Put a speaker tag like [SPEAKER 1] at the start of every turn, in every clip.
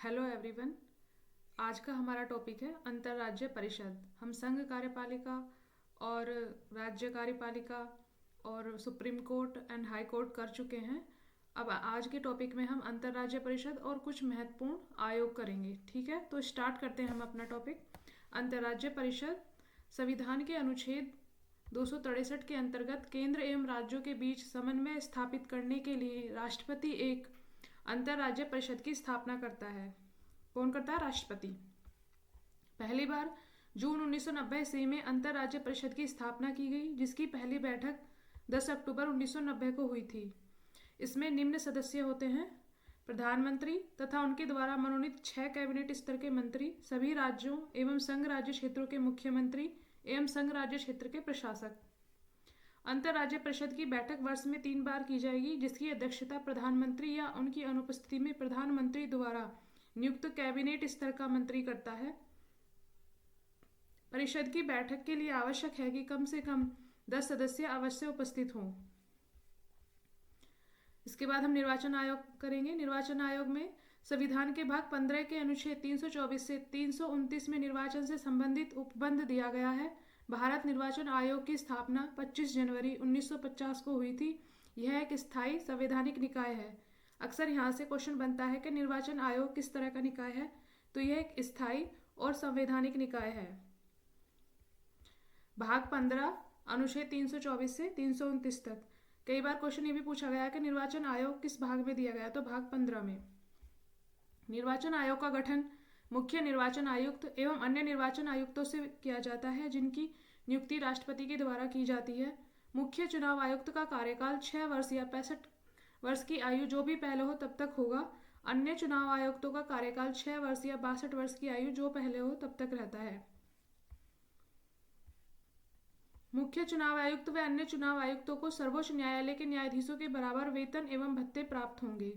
[SPEAKER 1] Hello everyone. आज का हमारा टॉपिक है अंतर्राज्य परिषद। हम संघ कार्यपालिका और राज्य कार्यपालिका और supreme court and high court कर चुके हैं। अब आज के टॉपिक में हम अंतर्राज्य परिषद और कुछ महत्वपूर्ण आयोग करेंगे। ठीक है, तो स्टार्ट करते हैं हम अपना टॉपिक। अंतर्राज्य परिषद संविधान के अनुच्छेद 263 के अंतर्गत केंद्र एवं राज्यों के बीच समन्वय स्थापित करने के लिए राष्ट्रपति एक अंतर्राज्य परिषद की स्थापना करता है। कौन करता है? राष्ट्रपति। पहली बार जून 1990 ईस्वी में अंतर्राज्य परिषद की स्थापना की गई, जिसकी पहली बैठक 10 अक्टूबर 1990 को हुई थी। इसमें निम्न सदस्य होते हैं: प्रधानमंत्री तथा उनके द्वारा मनोनीत 6 कैबिनेट स्तर के मंत्री, सभी राज्यों एवं संघ राज्य क्षेत्रों के मुख्यमंत्री एवं संघ राज्य क्षेत्र के प्रशासक। अंतर्राज्य परिषद की बैठक वर्ष में 3 बार की जाएगी, जिसकी अध्यक्षता प्रधानमंत्री या उनकी अनुपस्थिति में प्रधानमंत्री द्वारा नियुक्त कैबिनेट स्तर का मंत्री करता है। परिषद की बैठक के लिए आवश्यक है कि कम से कम 10 सदस्य अवश्य उपस्थित हों। इसके बाद हम निर्वाचन आयोग करेंगे। निर्वाचन आयोग में संविधान के भाग 15 के अनुच्छेद 324 से 329 में निर्वाचन से संबंधित उपबंध दिया गया है। भारत निर्वाचन आयोग की स्थापना 25 जनवरी 1950 को हुई थी। यह एक स्थायी संवैधानिक निकाय है। अक्सर यहाँ से क्वेश्चन बनता है कि निर्वाचन आयोग किस तरह का निकाय है, तो यह एक स्थायी और संवैधानिक निकाय है। भाग 15 अनुच्छेद 324 से 329 तक। कई बार क्वेश्चन ये भी पूछा गया है कि निर्वाचन आयोग किस भाग में दिया गया, तो भाग 15 में। निर्वाचन आयोग का गठन मुख्य निर्वाचन आयुक्त एवं अन्य निर्वाचन आयुक्तों से किया जाता है, जिनकी नियुक्ति राष्ट्रपति के द्वारा की जाती है। मुख्य चुनाव आयुक्त का कार्यकाल 6 वर्ष या 65 वर्ष की आयु जो भी पहले हो तब तक होगा। अन्य चुनाव आयुक्तों का कार्यकाल 6 वर्ष या 62 वर्ष की आयु जो पहले हो तब तक रहता है। मुख्य चुनाव आयुक्त व अन्य चुनाव आयुक्तों को सर्वोच्च न्यायालय के न्यायाधीशों के बराबर वेतन एवं भत्ते प्राप्त होंगे।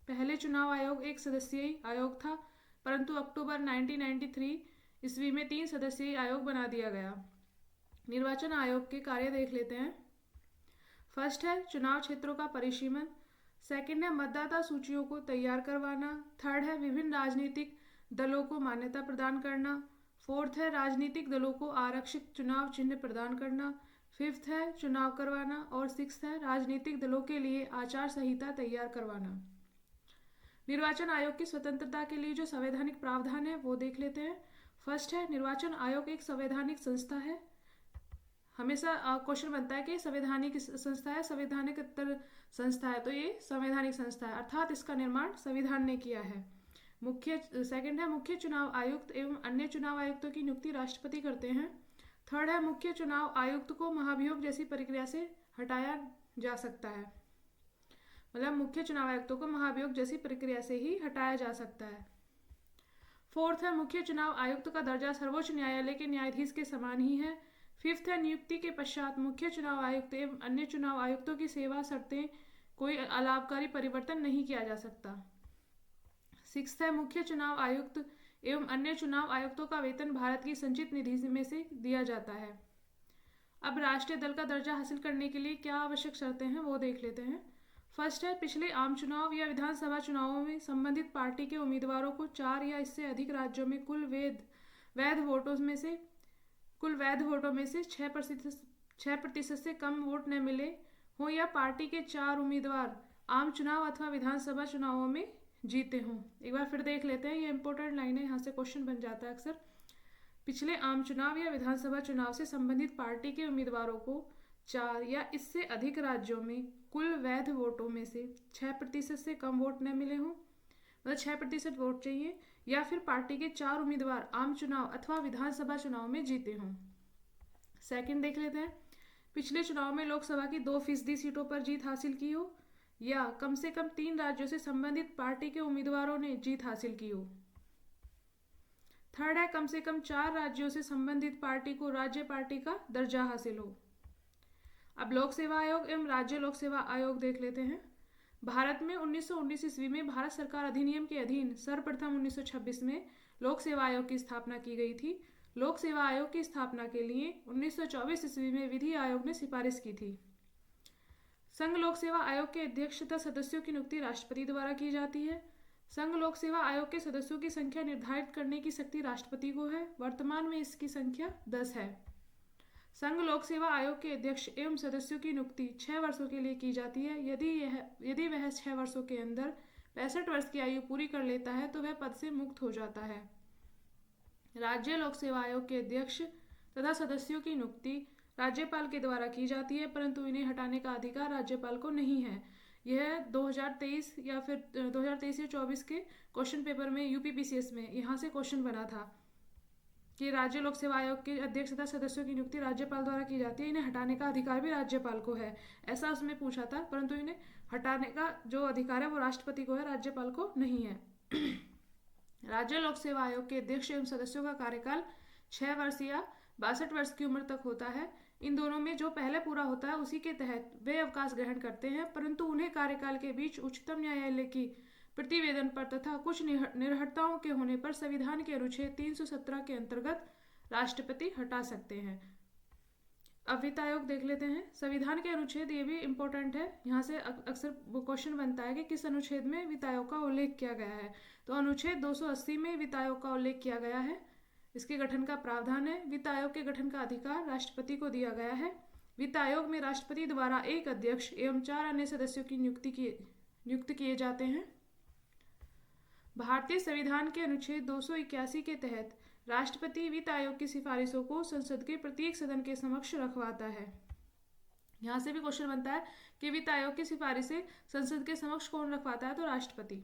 [SPEAKER 1] पहले चुनाव आयोग एक सदस्यीय आयोग था, परंतु अक्टूबर 1993 ईस्वी में 3 सदस्यीय आयोग बना दिया गया। निर्वाचन आयोग के कार्य देख लेते हैं। फर्स्ट है चुनाव क्षेत्रों का परिसीमन। सेकंड है मतदाता सूचियों को तैयार करवाना। थर्ड है विभिन्न राजनीतिक दलों को मान्यता प्रदान करना। फोर्थ है राजनीतिक दलों को आरक्षित चुनाव चिन्ह प्रदान करना। फिफ्थ है चुनाव करवाना। और सिक्स्थ है राजनीतिक दलों के लिए आचार संहिता तैयार करवाना। निर्वाचन आयोग की स्वतंत्रता के लिए जो संवैधानिक प्रावधान है वो देख लेते हैं। फर्स्ट है निर्वाचन आयोग एक संवैधानिक संस्था है। हमेशा क्वेश्चन बनता है कि संवैधानिक संस्था है, संवैधानिक संस्था है, तो ये संवैधानिक संस्था है, अर्थात इसका निर्माण संविधान ने किया है। सेकंड है मुख्य चुनाव आयुक्त एवं अन्य चुनाव आयुक्तों की नियुक्ति राष्ट्रपति करते हैं। थर्ड है मुख्य चुनाव आयुक्त को महाभियोग जैसी प्रक्रिया से हटाया जा सकता है, मतलब मुख्य चुनाव आयुक्तों को महाभियोग जैसी प्रक्रिया से ही हटाया जा सकता है। फोर्थ है मुख्य चुनाव आयुक्त का दर्जा सर्वोच्च न्यायालय के न्यायाधीश के समान ही है। फिफ्थ है नियुक्ति के पश्चात मुख्य चुनाव आयुक्त एवं अन्य चुनाव आयुक्तों की सेवा शर्तें कोई अलाभकारी परिवर्तन नहीं किया जा सकता। सिक्स्थ है मुख्य चुनाव आयुक्त एवं अन्य चुनाव आयुक्तों का वेतन भारत की संचित निधि में से दिया जाता है। अब राष्ट्रीय दल का दर्जा हासिल करने के लिए क्या आवश्यक शर्तें हैं वो देख लेते हैं। फर्स्ट है पिछले आम चुनाव या विधानसभा चुनावों में संबंधित पार्टी के उम्मीदवारों को 4 या इससे अधिक राज्यों में कुल वैध वोटों में से 6% से कम वोट न मिले हो या पार्टी के 4 उम्मीदवार आम चुनाव अथवा विधानसभा चुनावों में जीते हों। एक बार फिर देख लेते हैं, ये इंपॉर्टेंट लाइन है, यहाँ से क्वेश्चन बन जाता है अक्सर। पिछले आम चुनाव या विधानसभा चुनाव से संबंधित पार्टी के उम्मीदवारों को 4 या इससे अधिक राज्यों में कुल वैध वोटों में से 6% से कम वोट न मिले हों, मतलब 6% वोट चाहिए, या फिर पार्टी के 4 उम्मीदवार आम चुनाव अथवा विधानसभा चुनाव में जीते हों। सेकंड देख लेते हैं, पिछले चुनाव में लोकसभा की 2% सीटों पर जीत हासिल की हो या कम से कम 3 राज्यों से संबंधित पार्टी के उम्मीदवारों ने जीत हासिल की हो। थर्ड है कम से कम 4 राज्यों से संबंधित पार्टी को राज्य पार्टी का दर्जा हासिल हो। अब लोक सेवा आयोग एवं राज्य लोक सेवा आयोग देख लेते हैं। भारत में 1919 ईस्वी में भारत सरकार अधिनियम के अधीन सर्वप्रथम 1926 में लोक सेवा आयोग की स्थापना की गई थी। लोक सेवा आयोग की स्थापना के लिए 1924 ईस्वी में विधि आयोग ने सिफारिश की थी। संघ लोक सेवा आयोग के अध्यक्ष तथा सदस्यों की नियुक्ति राष्ट्रपति द्वारा की जाती है। संघ लोक सेवा आयोग के सदस्यों की संख्या निर्धारित करने की शक्ति राष्ट्रपति को है। वर्तमान में इसकी संख्या 10 है। संघ लोक सेवा आयोग के अध्यक्ष एवं सदस्यों की नियुक्ति 6 वर्षों के लिए की जाती है। यदि वह 6 वर्षों के अंदर 65 वर्ष की आयु पूरी कर लेता है तो वह पद से मुक्त हो जाता है। राज्य लोक सेवा आयोग के अध्यक्ष तथा सदस्यों की नियुक्ति राज्यपाल के द्वारा की जाती है, परंतु इन्हें हटाने का अधिकार राज्यपाल को नहीं है। यह 2023 या फिर 2023 या 24 के क्वेश्चन पेपर में यूपीपीसीएस में यहाँ से क्वेश्चन बना था कि राज्य लोक सेवा आयोग के अध्यक्ष तथा सदस्यों की नियुक्ति राज्यपाल द्वारा की जाती है, इन्हें हटाने का अधिकार भी राज्यपाल को है, ऐसा उसमें पूछा था। परंतु इन्हें हटाने का जो अधिकार है वो राष्ट्रपति को है, राज्यपाल को नहीं है। राज्य लोक सेवा आयोग के अध्यक्ष एवं सदस्यों का कार्यकाल 6 वर्ष या 62 वर्ष की उम्र तक होता है। इन दोनों में जो पहले पूरा होता है उसी के तहत वे अवकाश ग्रहण करते हैं, परंतु उन्हें कार्यकाल के बीच उच्चतम न्यायालय की प्रतिवेदन पर तथा कुछ निर्हरताओं के होने पर संविधान के अनुच्छेद 317 के अंतर्गत राष्ट्रपति हटा सकते हैं। अब वित्त आयोग देख लेते हैं। संविधान के अनुच्छेद, ये भी इम्पोर्टेंट है, यहाँ से अक्सर क्वेश्चन बनता है कि किस अनुच्छेद में वित्त आयोग का उल्लेख किया गया है। तो अनुच्छेद 280 में वित्त आयोग का उल्लेख किया गया है। इसके गठन का प्रावधान है। वित्त आयोग के गठन का अधिकार राष्ट्रपति को दिया गया है। वित्त आयोग में राष्ट्रपति द्वारा एक अध्यक्ष एवं 4 अन्य सदस्यों की नियुक्त किए जाते हैं। भारतीय संविधान के अनुच्छेद 281 के तहत राष्ट्रपति वित्त आयोग की सिफारिशों को संसद के प्रत्येक सदन के समक्ष रखवाता है। यहाँ से भी क्वेश्चन बनता है कि वित्त आयोग की सिफारिशें संसद के समक्ष कौन रखवाता है, तो राष्ट्रपति।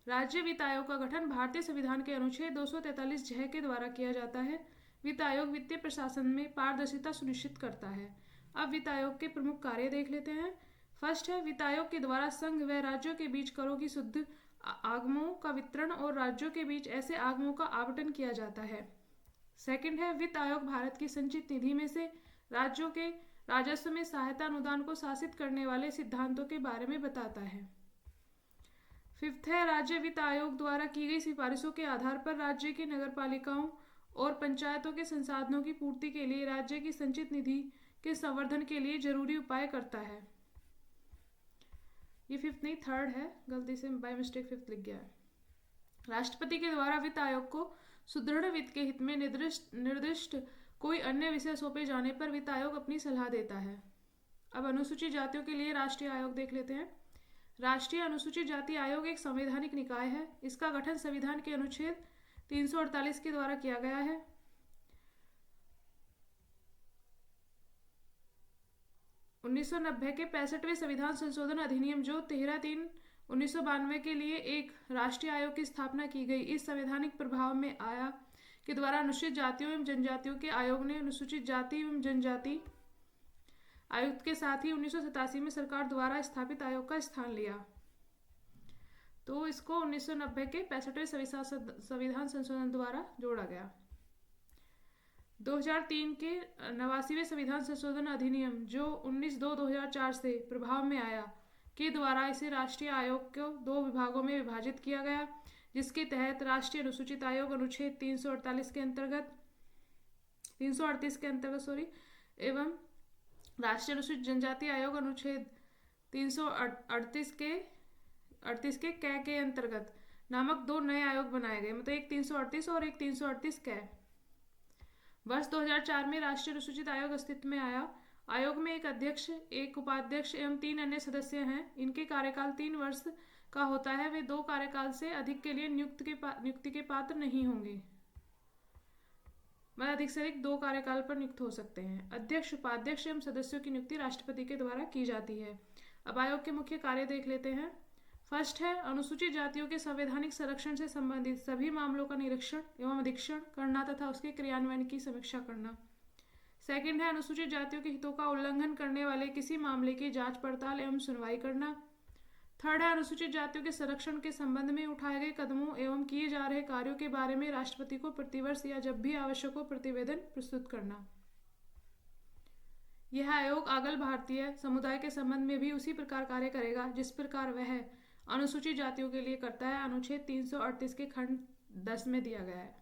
[SPEAKER 1] राज्य वित्त आयोग का गठन भारतीय संविधान के अनुच्छेद 243 जह के द्वारा किया जाता है। वित्त आयोग वित्तीय प्रशासन में पारदर्शिता सुनिश्चित करता है। अब वित्त आयोग के प्रमुख कार्य देख लेते हैं। फर्स्ट है, वित्त आयोग के द्वारा संघ व राज्यों के बीच करों की शुद्ध आगमों का वितरण और राज्यों के बीच ऐसे आगमों का आवंटन किया जाता है। सेकंड है, वित्त आयोग भारत की संचित निधि में से राज्यों के राजस्व में सहायता अनुदान को शासित करने वाले सिद्धांतों के बारे में बताता है। फिफ्थ है, राज्य वित्त आयोग द्वारा की गई सिफारिशों के आधार पर राज्य की नगरपालिकाओं और पंचायतों के संसाधनों की पूर्ति के लिए राज्य की संचित निधि के संवर्धन के लिए जरूरी उपाय करता है। ये फिफ्थ नहीं, थर्ड है, गलती से बाय मिस्टेक फिफ्थ लिख गया है। राष्ट्रपति के द्वारा वित्त आयोग को सुदृढ़ वित्त के हित में निर्दिष्ट कोई अन्य विषय सौंपे जाने पर वित्त आयोग अपनी सलाह देता है। अब अनुसूचित जातियों के लिए राष्ट्रीय आयोग देख लेते हैं। राष्ट्रीय अनुसूचित जाति आयोग एक संवैधानिक निकाय है। इसका गठन संविधान के अनुच्छेद 348 के द्वारा किया गया है। उन्नीस सौ 1990 के 65वें संविधान संशोधन अधिनियम जो 13/3/1992 के लिए एक राष्ट्रीय आयोग की स्थापना की गई, इस संवैधानिक प्रभाव में आया के द्वारा अनुसूचित जातियों एवं जनजातियों के आयोग ने अनुसूचित जाति एवं जनजाति आयुक्त के साथ ही 1987 में सरकार द्वारा स्थापित आयोग का स्थान लिया। तो इसको 1990 के 65वें संविधान संशोधन द्वारा जोड़ा गया। 2003 के 89वें संविधान संशोधन अधिनियम जो 19/2/2004 से प्रभाव में आया के द्वारा इसे राष्ट्रीय आयोग को 2 विभागों में विभाजित किया गया, जिसके तहत राष्ट्रीय अनुसूचित आयोग अनुच्छेद 338 के अंतर्गत 338 के अंतर्गत एवं राष्ट्रीय अनुसूचित जनजाति आयोग अनुच्छेद 338 के कै के अंतर्गत नामक 2 नए आयोग बनाए गए, मतलब एक 338 और एक 338 कै। वर्ष 2004 में राष्ट्रीय अनुसूचित आयोग अस्तित्व में आया। आयोग में एक अध्यक्ष, एक उपाध्यक्ष एवं 3 अन्य सदस्य हैं। इनके कार्यकाल 3 वर्ष का होता है। वे 2 कार्यकाल से अधिक के लिए नियुक्ति के पात्र नहीं होंगे, मतलब अधिक से अधिक 2 कार्यकाल पर नियुक्त हो सकते हैं। अध्यक्ष, उपाध्यक्ष एवं सदस्यों की नियुक्ति राष्ट्रपति के द्वारा की जाती है। अब आयोग के मुख्य कार्य देख लेते हैं। फर्स्ट है, अनुसूचित जातियों के संवैधानिक संरक्षण से संबंधित सभी मामलों का निरीक्षण एवं अधीक्षण करना तथा उसके क्रियान्वयन की समीक्षा करना। सेकंड है, अनुसूचित जातियों के हितों का उल्लंघन करने वाले किसी मामले की जांच पड़ताल एवं सुनवाई करना। थर्ड है, अनुसूचित जातियों के संरक्षण के संबंध में उठाए गए कदमों एवं किए जा रहे कार्यों के बारे में राष्ट्रपति को प्रतिवर्ष या जब भी आवश्यक हो प्रतिवेदन प्रस्तुत करना। यह आयोग आगल भारतीय समुदाय के संबंध में भी उसी प्रकार कार्य करेगा जिस प्रकार वह अनुसूचित जातियों के लिए करता है, अनुच्छेद 338 के खंड 10 में दिया गया है।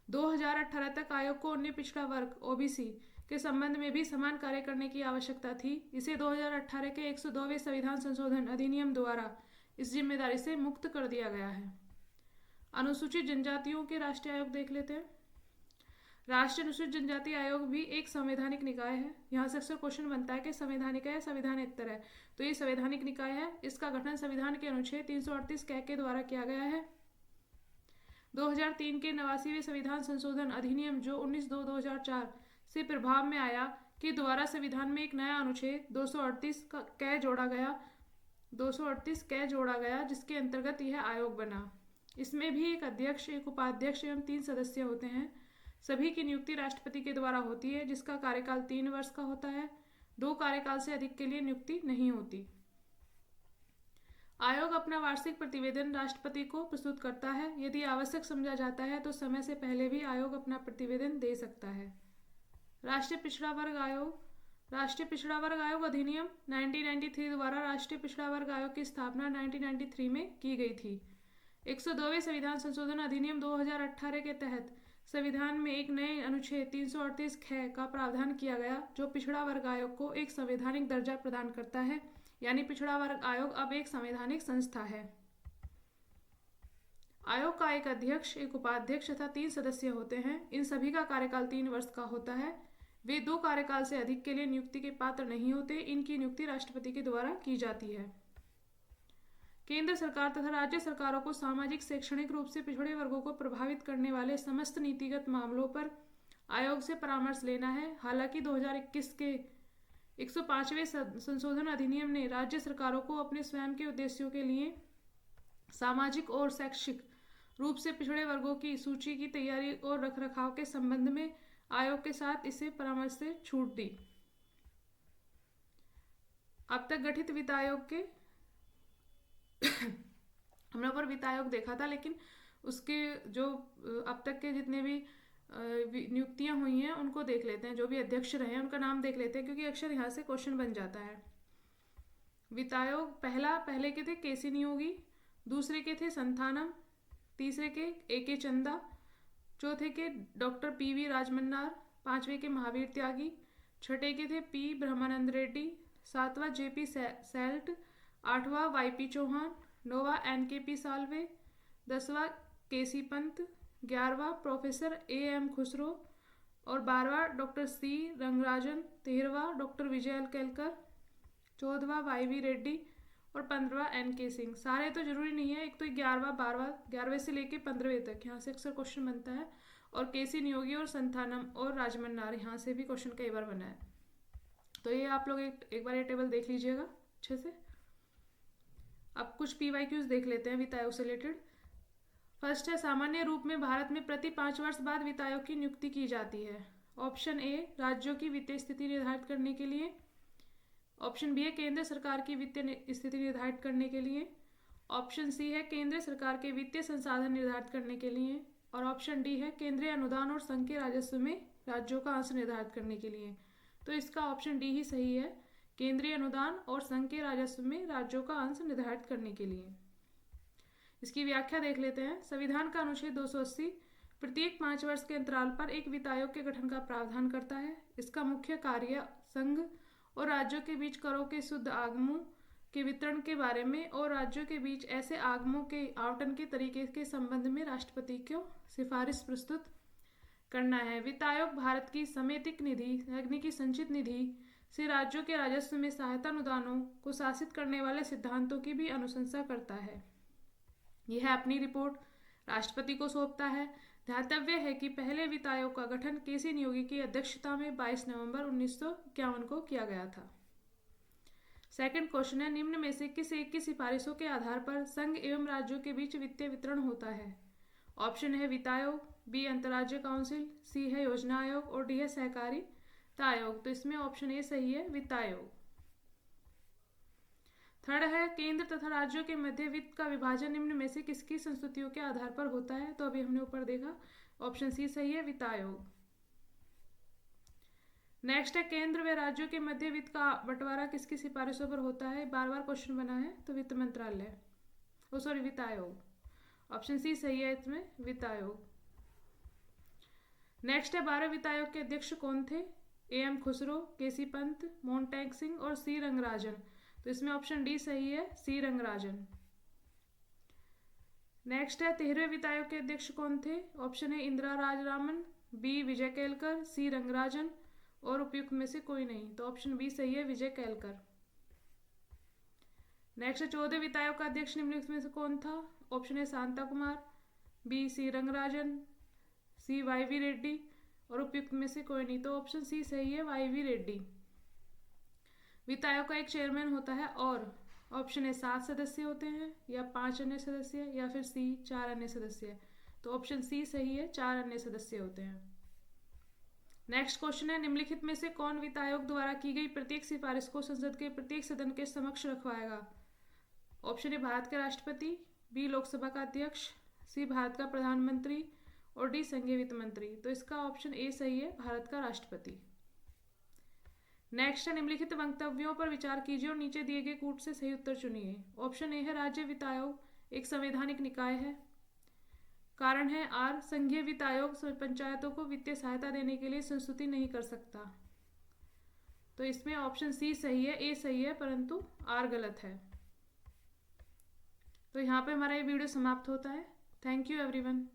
[SPEAKER 1] 2018 तक आयोग को अन्य पिछड़ा वर्ग ओबीसी के संबंध में भी समान कार्य करने की आवश्यकता थी। इसे 2018 के 102वें संविधान संशोधन अधिनियम द्वारा इस जिम्मेदारी से मुक्त कर दिया गया है। अनुसूचित जनजातियों के राष्ट्रीय आयोग देख लेते हैं। राष्ट्रीय अनुसूचित जनजाति आयोग भी एक संवैधानिक निकाय है। यहाँ से अक्सर क्वेश्चन बनता है कि संवैधानिक है, संवैधानेतर है, तो ये संवैधानिक निकाय है। इसका गठन संविधान के अनुच्छेद 338 क के द्वारा किया गया है। 2003 के 89वें संविधान संशोधन अधिनियम जो 19/2/2004 से प्रभाव में आया के द्वारा संविधान में एक नया अनुच्छेद 238 क जोड़ा गया, जिसके अंतर्गत यह आयोग बना। इसमें भी एक अध्यक्ष, एक उपाध्यक्ष एवं 3 सदस्य होते हैं। सभी की नियुक्ति राष्ट्रपति के द्वारा होती है, जिसका कार्यकाल 3 वर्ष का होता है। 2 कार्यकाल से अधिक के लिए नियुक्ति नहीं होती। आयोग अपना वार्षिक प्रतिवेदन राष्ट्रपति को प्रस्तुत करता है। यदि आवश्यक समझा जाता है तो समय से पहले भी आयोग अपना प्रतिवेदन दे सकता है। राष्ट्रीय पिछड़ा वर्ग आयोग। राष्ट्रीय पिछड़ा वर्ग आयोग अधिनियम 1993 द्वारा राष्ट्रीय पिछड़ा वर्ग आयोग की स्थापना 1993 में की गई थी। 102वें संविधान संशोधन अधिनियम 2018 के तहत संविधान में एक नए अनुच्छेद 338 ख का प्रावधान किया गया, जो पिछड़ा वर्ग आयोग को एक संवैधानिक दर्जा प्रदान करता है। यानी पिछड़ा वर्ग आयोग अब एक संवैधानिक संस्था है। आयोग का एक अध्यक्ष, एक उपाध्यक्ष तथा 3 सदस्य होते हैं। इन सभी का कार्यकाल 3 वर्ष का होता है। वे 2 कार्यकाल से अधिक के लिए नियुक्ति के पात्र नहीं होते। इनकी नियुक्ति राष्ट्रपति के द्वारा की जाती है। केंद्र सरकार तथा राज्य सरकारों को सामाजिक शैक्षणिक रूप से पिछड़े वर्गों को प्रभावित करने वाले समस्त नीतिगत मामलों पर आयोग से परामर्श लेना है। हालांकि 2021 के 105वें संशोधन अधिनियम ने राज्य सरकारों को अपने स्वयं के उद्देश्यों के लिए सामाजिक और शैक्षिक रूप से पिछड़े वर्गों की सूची की तैयारी और रखरखाव के संबंध में आयोग के साथ इसे परामर्श से छूट दी। अब तक गठित वित्त आयोग के हमने ऊपर वित्त आयोग देखा था, लेकिन उसके जो अब तक के जितने भी नियुक्तियां हुई हैं उनको देख लेते हैं। जो भी अध्यक्ष रहे हैं उनका नाम देख लेते हैं, क्योंकि अक्सर यहाँ से क्वेश्चन बन जाता है। वित्त आयोग पहले के थे केसी नियोगी, दूसरे के थे संथानम, तीसरे के ए.के. चंदा, चौथे के डॉक्टर पी.वी. राजमन्नार, 5वें के महावीर त्यागी, छठे के थे पी. ब्रह्मानंद रेड्डी, 7वां जे.पी. सेल्ट, 8वां वाई.पी. चौहान, 9वां एन.के.पी. साल्वे, 10वां के.सी. पंत, 11वां प्रोफेसर ए.एम. खुसरो और 12वां डॉक्टर सी. रंगराजन, 13वां डॉक्टर विजय एल. केलकर, 14वां वाई.वी. रेड्डी और 15वां एन.के. सिंह। सारे तो जरूरी नहीं है, एक तो 11वें से लेके 15वें तक यहाँ से अक्सर क्वेश्चन बनता है। और केसी नियोगी और संथानम और राजमन्नार, यहाँ से भी क्वेश्चन कई बार बना है। तो ये आप लोग एक बार ये टेबल देख लीजिएगा अच्छे से। अब कुछ PYQs देख लेते हैं वित्त आयोग से रिलेटेड। फर्स्ट है, सामान्य रूप में भारत में प्रति 5 वर्ष बाद वित्त आयोग की नियुक्ति की जाती है। ऑप्शन ए, राज्यों की वित्तीय स्थिति निर्धारित करने के लिए। ऑप्शन बी है केंद्र सरकार की वित्तीय स्थिति निर्धारित करने के लिए। ऑप्शन सी है केंद्र सरकार के वित्तीय संसाधन निर्धारित करने के लिए। और ऑप्शन डी है केंद्रीय अनुदान और संघ के राजस्व में राज्यों का अंश निर्धारित करने के लिए। तो इसका ऑप्शन डी ही सही है, केंद्रीय अनुदान और संघ के राजस्व में राज्यों का अंश निर्धारित करने के लिए। इसकी व्याख्या देख लेते हैं। संविधान का अनुच्छेद 280 प्रत्येक 5 वर्ष के अंतराल पर एक वित्त आयोग के गठन का प्रावधान करता है। इसका मुख्य कार्य संघ और राज्यों के बीच करों के शुद्ध आगमों के वितरण के बारे में और राज्यों के बीच ऐसे आगमों के आवंटन के तरीके के संबंध में राष्ट्रपति को सिफारिश प्रस्तुत करना है। वित्त आयोग भारत की समेतिक निधि यानी कि संचित निधि से राज्यों के राजस्व में सहायता अनुदानों को शासित करने वाले सिद्धांतों की भी अनुशंसा करता है। यह अपनी रिपोर्ट राष्ट्रपति को सौंपता है। ध्यातव्य है कि पहले वित्त आयोग का गठन केसी नियोगी की अध्यक्षता में 22 नवंबर 1951 को किया गया था। सेकंड क्वेश्चन है, निम्न में से किस एक की सिफारिशों के आधार पर संघ एवं राज्यों के बीच वित्तीय वितरण होता है। ऑप्शन है वित्त आयोग, बी अंतर्राज्य काउंसिल, सी है योजना आयोग और डी है सहकारिता आयोग। तो इसमें ऑप्शन ए सही है, वित्त आयोग। थर्ड है, केंद्र तथा राज्यों के मध्य वित्त का विभाजन निम्न में से किसकी संस्तुतियों के आधार पर होता है। तो अभी हमने ऊपर देखा, ऑप्शन सी सही है, वित्त आयोग। नेक्स्ट है, केंद्र व राज्यों के मध्य वित्त का बंटवारा किसकी सिफारिशों पर होता है। बार बार क्वेश्चन बना है, तो वित्त मंत्रालय वित्त आयोग। ऑप्शन सी सही है इसमें, वित्त आयोग। नेक्स्ट है, 12 वित्त आयोग के अध्यक्ष कौन थे। ए.एम. खुसरो, के.सी. पंत, मोन्टेग सिंह और सी. रंगराजन। तो इसमें ऑप्शन डी सही है, सी. रंगराजन। नेक्स्ट है 13वें वित्त आयोग के अध्यक्ष कौन थे? ऑप्शन ए इंदिरा राजरामन, बी विजय केलकर, सी रंगराजन और उपयुक्त में से कोई नहीं। तो ऑप्शन बी सही है, विजय केलकर। नेक्स्ट है 14वें वित्त आयोग का अध्यक्ष निम्नलिखित में से कौन था? Option A Shanta Kumar, B C Rangarajan, C Y V Reddy और उपयुक्त में से कोई नहीं। तो ऑप्शन सी सही है, वाई वी रेड्डी। वित्त आयोग का एक चेयरमैन होता है और ऑप्शन ए 7 सदस्य होते हैं या 5 अन्य सदस्य या फिर सी 4 अन्य सदस्य। तो ऑप्शन सी सही है, 4 अन्य सदस्य होते हैं। नेक्स्ट क्वेश्चन है निम्नलिखित में से कौन वित्त आयोग द्वारा की गई प्रत्येक सिफारिश को संसद के प्रत्येक सदन के समक्ष रखवाएगा? ऑप्शन ए भारत के राष्ट्रपति, बी लोकसभा का अध्यक्ष, सी भारत का प्रधानमंत्री और डी संघीय वित्त मंत्री। तो इसका ऑप्शन ए सही है, भारत का राष्ट्रपति। नेक्स्ट है निम्नलिखित वक्तव्यों पर विचार कीजिए और नीचे दिए गए कूट से सही उत्तर चुनिए। ऑप्शन ए है राज्य वित्त आयोग एक संवैधानिक निकाय है। कारण है आर, संघीय वित्त आयोग पंचायतों को वित्तीय सहायता देने के लिए संस्तुति नहीं कर सकता। तो इसमें ऑप्शन सी सही है, ए सही है, परंतु आर गलत है। तो यहाँ पे हमारा ये वीडियो समाप्त होता है। Thank you everyone.